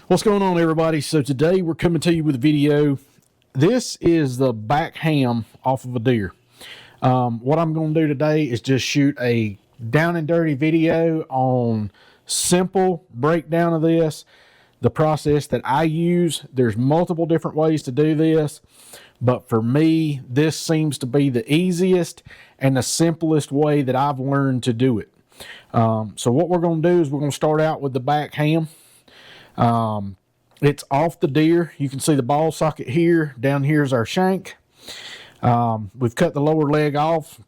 What's going on, everybody? So today we're coming to you with a video. This is the back ham off of a deer. What I'm going to do today is just shoot a down and dirty video on simple breakdown of this, the process that I use. There's multiple different ways to do this, but for me, this seems to be the easiest and the simplest way that I've learned to do it. So what we're going to do is we're going to start out with the back ham. It's off the deer. You can see the ball socket here. Down here is our shank. We've cut the lower leg off.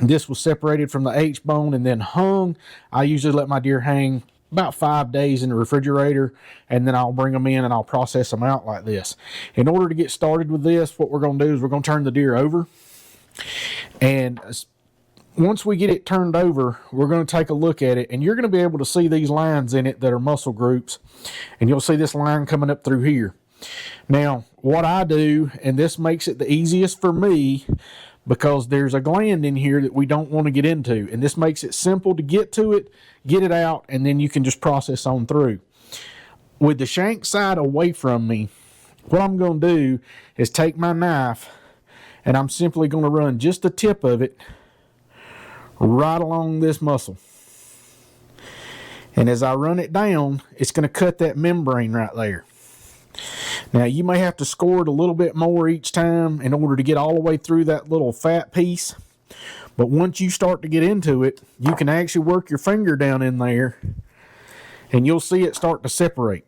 This was separated from the H-bone and then hung. I usually let my deer hang about 5 days in the refrigerator, and then I'll bring them in and I'll process them out like this. In order to get started with this, what we're going to do is we're going to turn the deer over. And once we get it turned over, we're going to take a look at it, and you're going to be able to see these lines in it that are muscle groups, and you'll see this line coming up through here. Now, what I do, and this makes it the easiest for me, because there's a gland in here that we don't want to get into, and this makes it simple to get to it, get it out, and then you can just process on through. With the shank side away from me, what I'm going to do is take my knife, and I'm simply going to run just the tip of it right along this muscle. And as I run it down, it's going to cut that membrane right there. Now, you may have to score it a little bit more each time in order to get all the way through that little fat piece. But once you start to get into it, you can actually work your finger down in there, and you'll see it start to separate.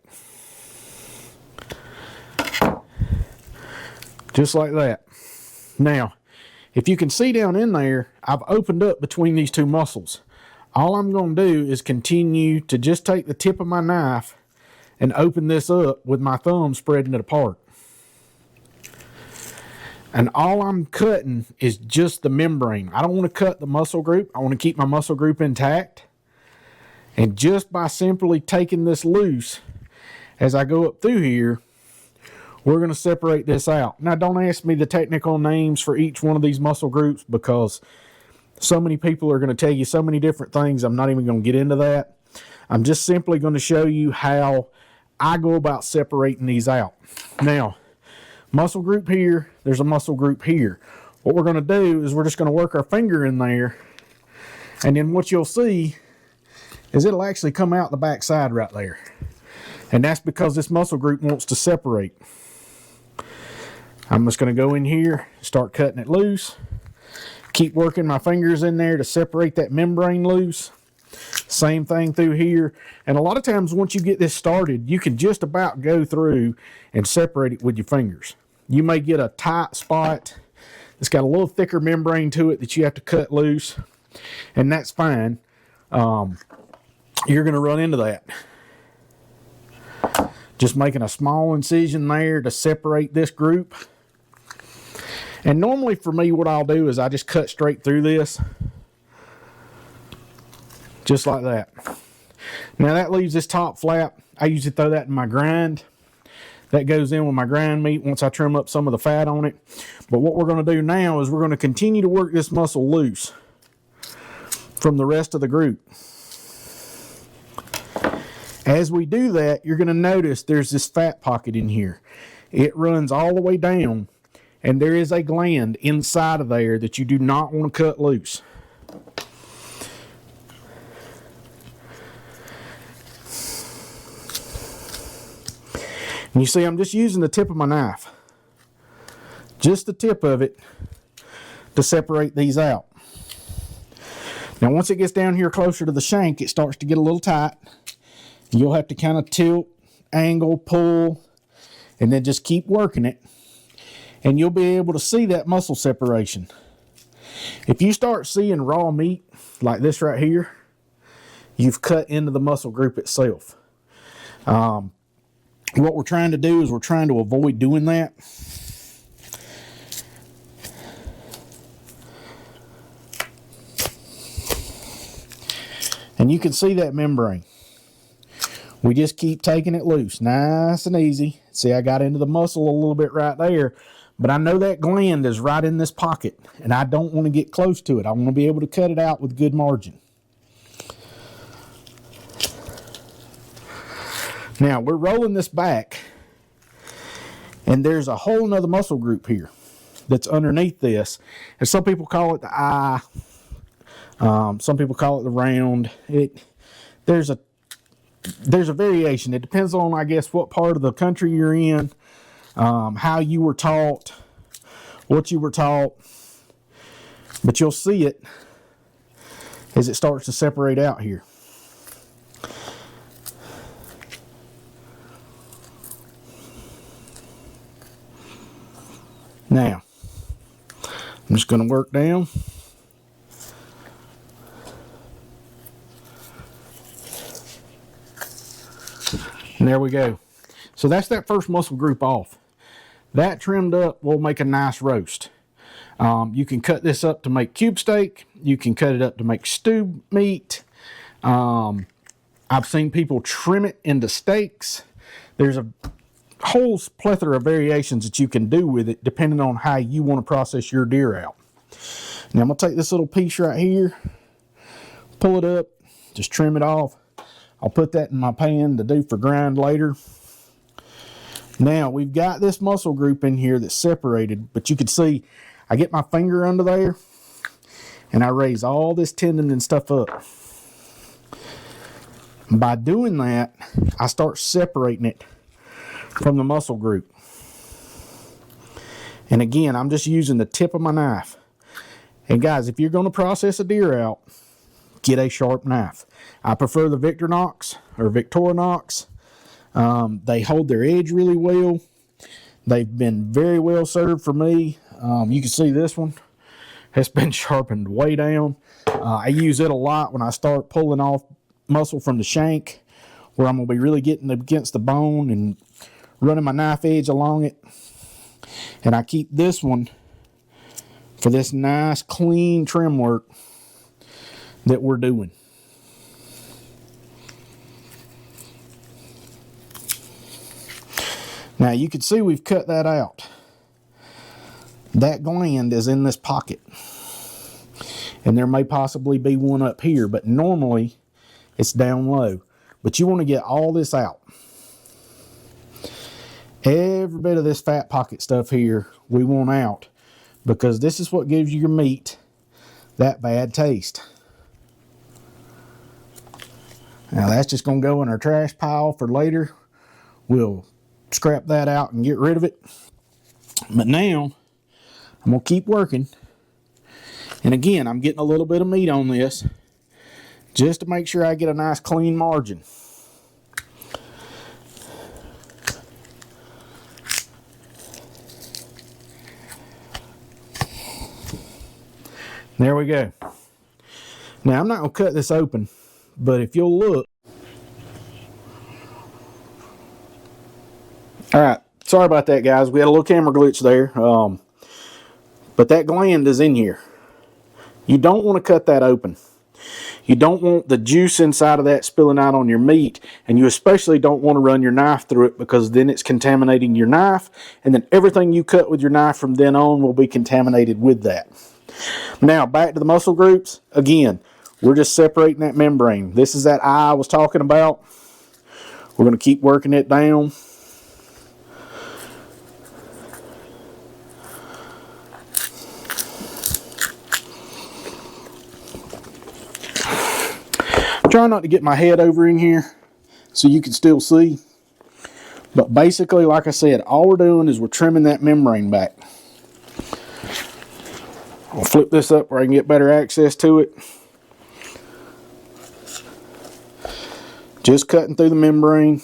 Just like that. Now, if you can see down in there, I've opened up between these two muscles. All I'm going to do is continue to just take the tip of my knife and open this up with my thumb spreading it apart. And all I'm cutting is just the membrane. I don't want to cut the muscle group. I want to keep my muscle group intact. And just by simply taking this loose, as I go up through here, we're going to separate this out. Now, don't ask me the technical names for each one of these muscle groups, because so many people are going to tell you so many different things. I'm not even going to get into that. I'm just simply going to show you how I go about separating these out. Now, muscle group here, there's a muscle group here. What we're going to do is we're just going to work our finger in there, and then what you'll see is it'll actually come out the back side right there. And that's because this muscle group wants to separate. I'm just going to go in here, start cutting it loose, keep working my fingers in there to separate that membrane loose. Same thing through here. And a lot of times once you get this started, you can just about go through and separate it with your fingers. You may get a tight spot that's got a little thicker membrane to it that you have to cut loose, and that's fine. You're going to run into that. Just making a small incision there to separate this group. And normally for me, what I'll do is I just cut straight through this. Just like that. Now that leaves this top flap. I usually throw that in my grind. That goes in with my grind meat once I trim up some of the fat on it. But what we're going to do now is we're going to continue to work this muscle loose from the rest of the group. As we do that, you're going to notice there's this fat pocket in here. It runs all the way down, and there is a gland inside of there that you do not want to cut loose. And you see, I'm just using the tip of my knife. Just the tip of it to separate these out. Now, once it gets down here closer to the shank, it starts to get a little tight. You'll have to kind of tilt, angle, pull, and then just keep working it. And you'll be able to see that muscle separation. If you start seeing raw meat like this right here, you've cut into the muscle group itself. What we're trying to do is we're trying to avoid doing that. And you can see that membrane. We just keep taking it loose, nice and easy. See, I got into the muscle a little bit right there, but I know that gland is right in this pocket, and I don't want to get close to it. I want to be able to cut it out with good margin. Now we're rolling this back, and there's a whole nother muscle group here that's underneath this. And some people call it the eye. Some people call it the round. There's a variation. It depends on, I guess, what part of the country you're in, how you were taught, what you were taught. But you'll see it as it starts to separate out here. Now, I'm just going to work down. And there we go. So that's that first muscle group off. That trimmed up will make a nice roast. You can cut this up to make cube steak. You can cut it up to make stew meat. I've seen people trim it into steaks. There's a whole plethora of variations that you can do with it depending on how you want to process your deer out. Now I'm going to take this little piece right here, pull it up, just trim it off. I'll put that in my pan to do for grind later. Now we've got this muscle group in here that's separated, but you can see I get my finger under there and I raise all this tendon and stuff up. By doing that, I start separating it from the muscle group. And again, I'm just using the tip of my knife. And guys, if you're going to process a deer out, get a sharp knife. I prefer the Victorinox or Victorinox. They hold their edge really well. They've been very well served for me. You can see this one has been sharpened way down. I use it a lot when I start pulling off muscle from the shank, where I'm going to be really getting against the bone and running my knife edge along it. And I keep this one for this nice clean trim work that we're doing. Now you can see we've cut that out. That gland is in this pocket. And there may possibly be one up here, but normally it's down low. But you want to get all this out. Every bit of this fat pocket stuff here we want out, because this is what gives your meat that bad taste. Now that's just going to go in our trash pile for later. We'll scrap that out and get rid of it. But now I'm going to keep working. And again, I'm getting a little bit of meat on this just to make sure I get a nice clean margin. There we go. Now I'm not going to cut this open, but if you'll look. Alright, sorry about that, guys. We had a little camera glitch there. But that gland is in here. You don't want to cut that open. You don't want the juice inside of that spilling out on your meat, and you especially don't want to run your knife through it, because then it's contaminating your knife, and then everything you cut with your knife from then on will be contaminated with that. Now back to the muscle groups. Again, we're just separating that membrane. This is that eye I was talking about. We're going to keep working it down. Try not to get my head over in here so you can still see. But basically, like I said, all we're doing is we're trimming that membrane back. I'll flip this up where I can get better access to it. Just cutting through the membrane.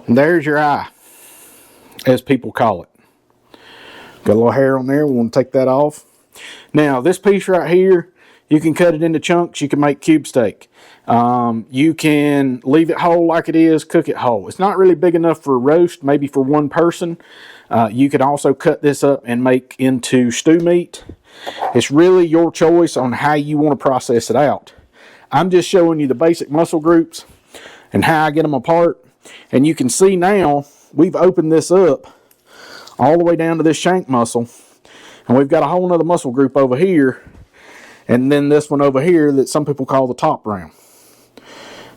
And there's your eye, as people call it. Got a little hair on there. We want to take that off. Now, this piece right here, you can cut it into chunks. You can make cube steak. You can leave it whole like it is, cook it whole. It's not really big enough for a roast, maybe for one person. You can also cut this up and make into stew meat. It's really your choice on how you want to process it out. I'm just showing you the basic muscle groups and how I get them apart. And you can see now, we've opened this up all the way down to this shank muscle. And we've got a whole nother muscle group over here. and then this one over here that some people call the top round.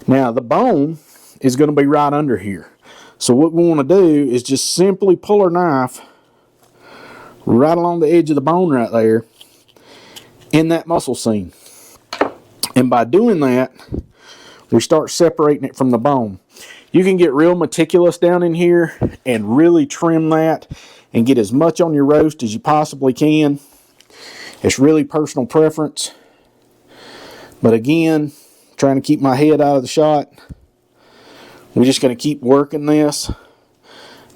Now the bone is going to be right under here. So what we want to do is just simply pull our knife right along the edge of the bone right there in that muscle seam. And by doing that, we start separating it from the bone. You can get real meticulous down in here and really trim that and get as much on your roast as you possibly can. It's really personal preference. But again, trying to keep my head out of the shot, we're just going to keep working this.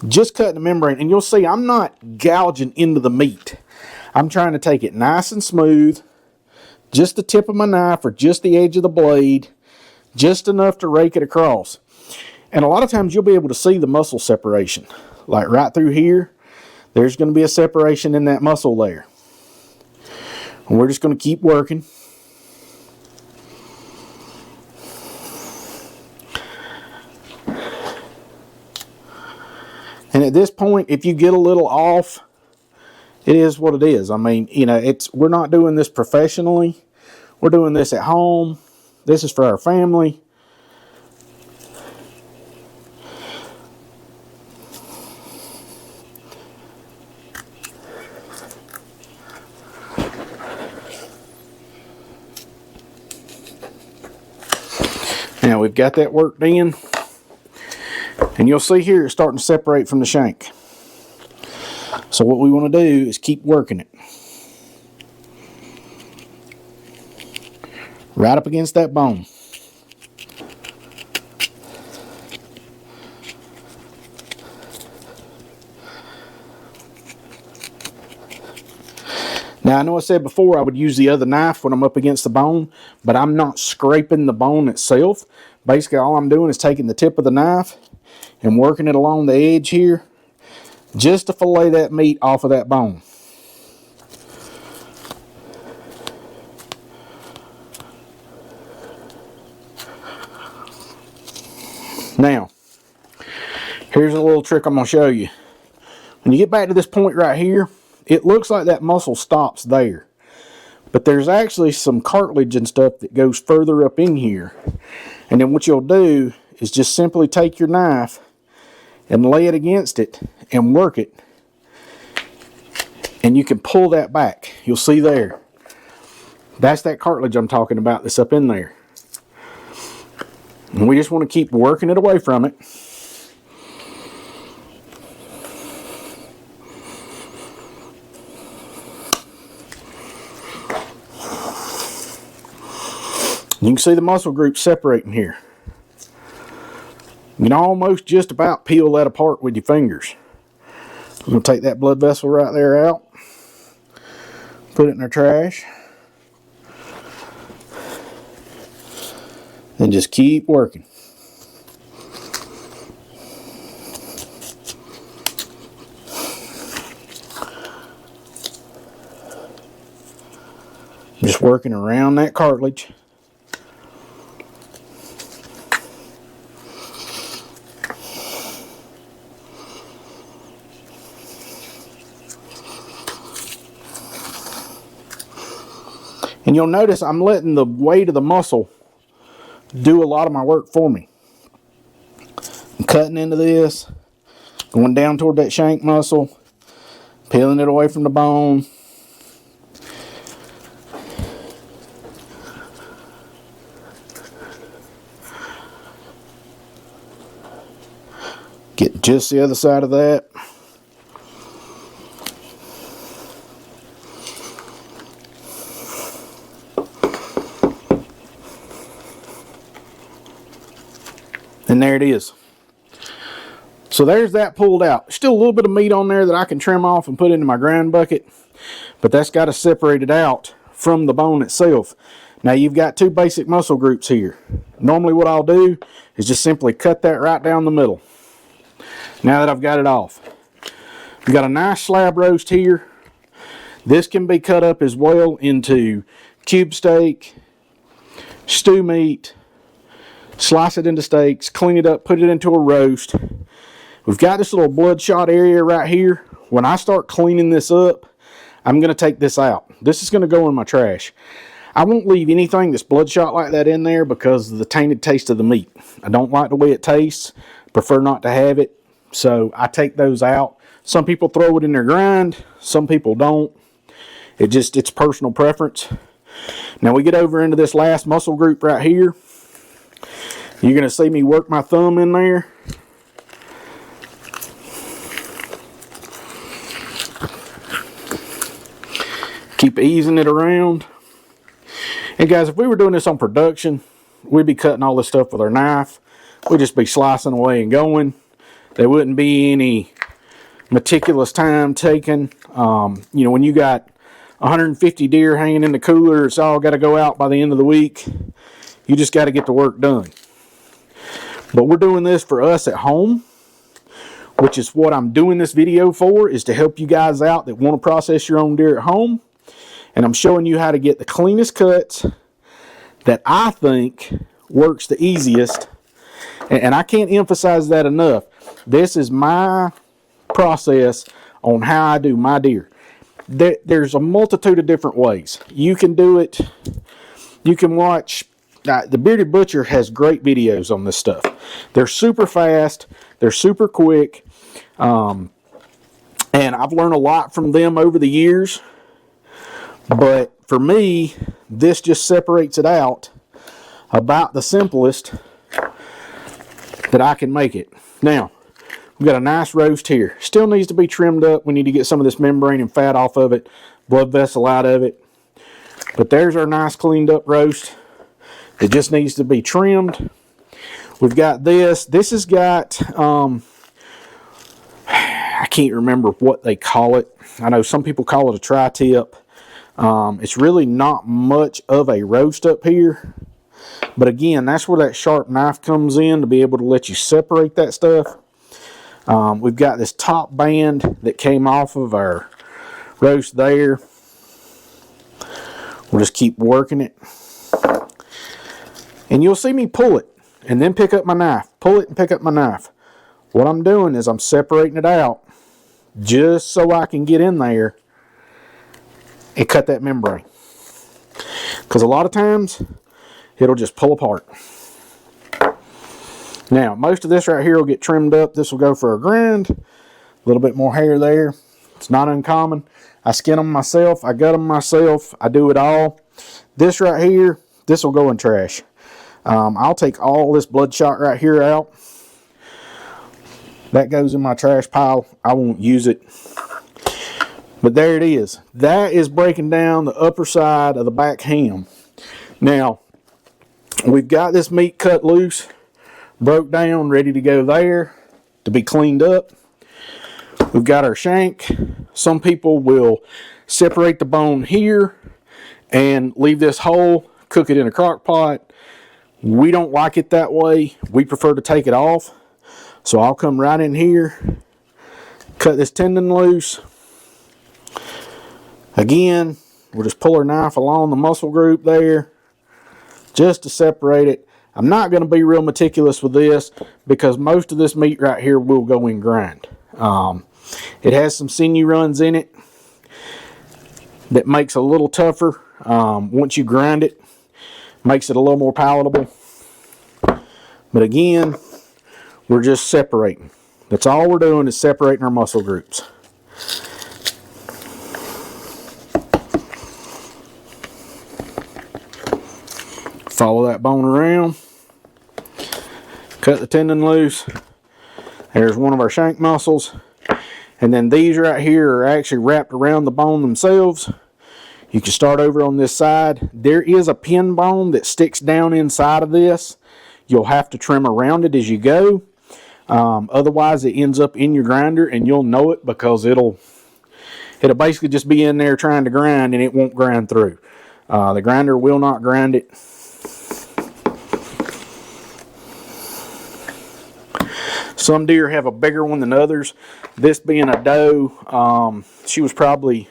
Just cutting the membrane, and you'll see I'm not gouging into the meat. I'm trying to take it nice and smooth, just the tip of my knife or just the edge of the blade, just enough to rake it across. And a lot of times you'll be able to see the muscle separation. Like right through here, there's going to be a separation in that muscle there. And we're just going to keep working. And at this point, if you get a little off, it is what it is. I mean, you know, we're not doing this professionally. We're doing this at home. This is for our family. Now we've got that worked in, and you'll see here it's starting to separate from the shank. So what we want to do is keep working it right up against that bone. Now, I know I said before I would use the other knife when I'm up against the bone, but I'm not scraping the bone itself. Basically, all I'm doing is taking the tip of the knife and working it along the edge here, just to fillet that meat off of that bone. Now, here's a little trick I'm going to show you. When you get back to this point right here, it looks like that muscle stops there. But there's actually some cartilage and stuff that goes further up in here. And then what you'll do is just simply take your knife and lay it against it and work it. And you can pull that back. You'll see there. That's that cartilage I'm talking about that's up in there. And we just want to keep working it away from it. You can see the muscle groups separating here. You can almost just about peel that apart with your fingers. I'm going to take that blood vessel right there out, put it in our trash, and just keep working. Just working around that cartilage. And you'll notice I'm letting the weight of the muscle do a lot of my work for me. I'm cutting into this, going down toward that shank muscle, peeling it away from the bone. Get just the other side of that. And there it is. So there's that pulled out. Still a little bit of meat on there that I can trim off and put into my grind bucket, but that's got to separate it out from the bone itself. Now you've got two basic muscle groups here. Normally what I'll do is just simply cut that right down the middle. Now that I've got it off. We've got a nice slab roast here. This can be cut up as well into cube steak, stew meat, slice it into steaks, clean it up, put it into a roast. We've got this little bloodshot area right here. When I start cleaning this up, I'm going to take this out. This is going to go in my trash. I won't leave anything that's bloodshot like that in there because of the tainted taste of the meat. I don't like the way it tastes. Prefer not to have it. So I take those out. Some people throw it in their grind. Some people don't. It's personal preference. Now we get over into this last muscle group right here. You're going to see me work my thumb in there. Keep easing it around. And guys, if we were doing this on production, we'd be cutting all this stuff with our knife. We'd just be slicing away and going. There wouldn't be any meticulous time taken. You know, when you got 150 deer hanging in the cooler, it's all got to go out by the end of the week. You just got to get the work done. But we're doing this for us at home, which is what I'm doing this video for, is to help you guys out that want to process your own deer at home. And I'm showing you how to get the cleanest cuts that I think works the easiest. And I can't emphasize that enough. This is my process on how I do my deer. There's a multitude of different ways. You can do it. You can watch. The Bearded Butcher has great videos on this stuff. They're super fast. They're super quick. And I've learned a lot from them over the years. But for me, this just separates it out about the simplest that I can make it. Now, we've got a nice roast here. Still needs to be trimmed up. We need to get some of this membrane and fat off of it, blood vessel out of it. But there's our nice cleaned up roast. It just needs to be trimmed. We've got this. This has got, I can't remember what they call it. I know some people call it a tri-tip. It's really not much of a roast up here. But again, that's where that sharp knife comes in to be able to let you separate that stuff. We've got this top band that came off of our roast there. We'll just keep working it. And you'll see me pull it and then pick up my knife. Pull it and pick up my knife. What I'm doing is I'm separating it out just so I can get in there and cut that membrane. Because a lot of times it'll just pull apart. Now, most of this right here will get trimmed up. This will go for a grind. A little bit more hair there. It's not uncommon. I skin them myself. I gut them myself. I do it all. This right here, this will go in trash. I'll take all this bloodshot right here out. That goes in my trash pile. I won't use it. But there it is. That is breaking down the upper side of the back ham. Now, we've got this meat cut loose, broke down, ready to go there to be cleaned up. We've got our shank. Some people will separate the bone here and leave this whole, cook it in a crock pot. We don't like it that way. We prefer to take it off. So I'll come right in here, cut this tendon loose. Again, we'll just pull our knife along the muscle group there just to separate it. I'm not going to be real meticulous with this because most of this meat right here will go in grind. It has some sinew runs in it that makes it a little tougher. Once you grind it, makes it a little more palatable. But again, we're just separating. That's all we're doing, is separating our muscle groups. Follow that bone around. Cut the tendon loose. There's one of our shank muscles. And then these right here are actually wrapped around the bone themselves. You can start over on this side. There is a pin bone that sticks down inside of this. You'll have to trim around it as you go. Otherwise, it ends up in your grinder and you'll know it because it'll basically just be in there trying to grind and it won't grind through. The grinder will not grind it. Some deer have a bigger one than others. This being a doe, she was probably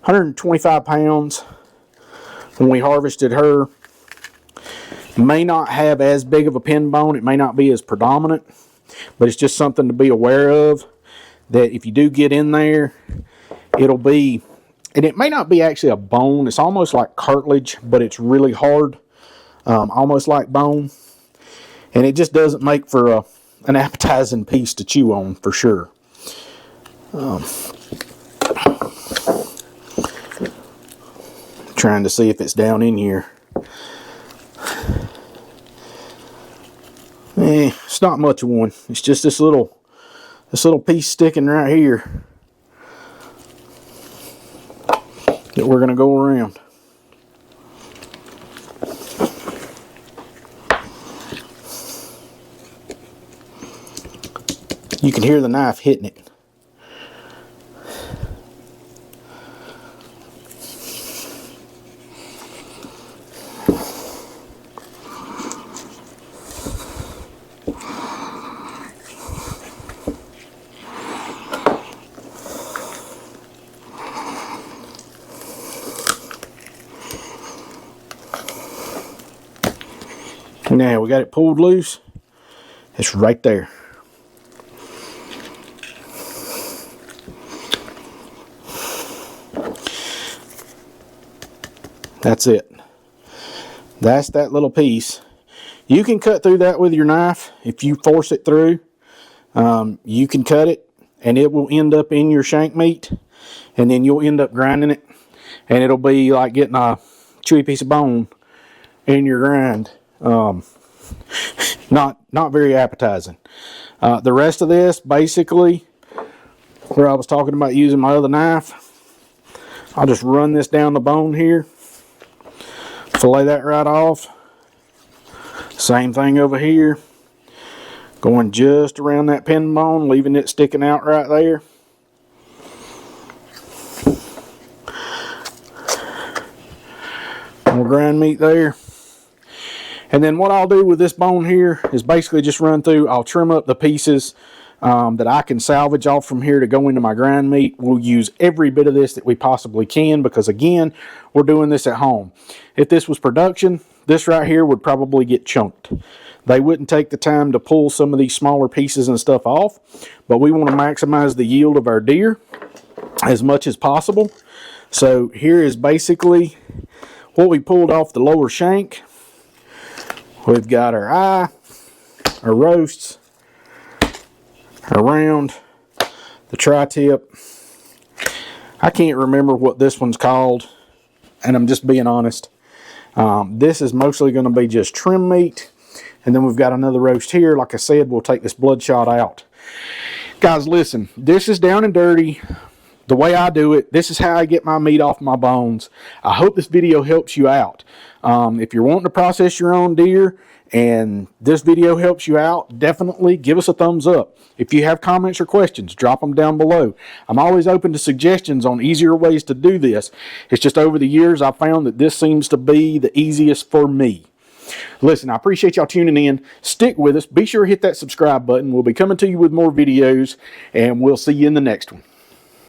125 pounds when we harvested her. May not have as big of a pin bone. It may not be as predominant, but it's just something to be aware of, that if you do get in there, it'll be and it may not be actually a bone. It's almost like cartilage, but it's really hard, almost like bone. And it just doesn't make for an appetizing piece to chew on, for sure. Trying to see if it's down in here. It's not much of one. It's just this little piece sticking right here that we're going to go around. You can hear the knife hitting it. Now we got it pulled loose. It's right there. That's it. That's that little piece. You can cut through that with your knife. If you force it through, you can cut it and it will end up in your shank meat, and then you'll end up grinding it, and it'll be like getting a chewy piece of bone in your grind. Not very appetizing. The rest of this, basically, where I was talking about using my other knife, I'll just run this down the bone here, fillet that right off. Same thing over here, going just around that pin bone, leaving it sticking out right there. More grind meat there. And then what I'll do with this bone here is basically just run through. I'll trim up the pieces that I can salvage off from here to go into my grind meat. We'll use every bit of this that we possibly can, because again, we're doing this at home. If this was production, this right here would probably get chunked. They wouldn't take the time to pull some of these smaller pieces and stuff off, but we want to maximize the yield of our deer as much as possible. So here is basically what we pulled off the lower shank. We've got our eye, our roasts, our round, the tri-tip. I can't remember what this one's called, and I'm just being honest. This is mostly going to be just trim meat. And then we've got another roast here. Like I said, we'll take this bloodshot out. Guys, listen, this is down and dirty. The way I do it, this is how I get my meat off my bones. I hope this video helps you out. If you're wanting to process your own deer and this video helps you out, definitely give us a thumbs up. If you have comments or questions, drop them down below. I'm always open to suggestions on easier ways to do this. It's just over the years I've found that this seems to be the easiest for me. Listen, I appreciate y'all tuning in. Stick with us. Be sure to hit that subscribe button. We'll be coming to you with more videos, and we'll see you in the next one.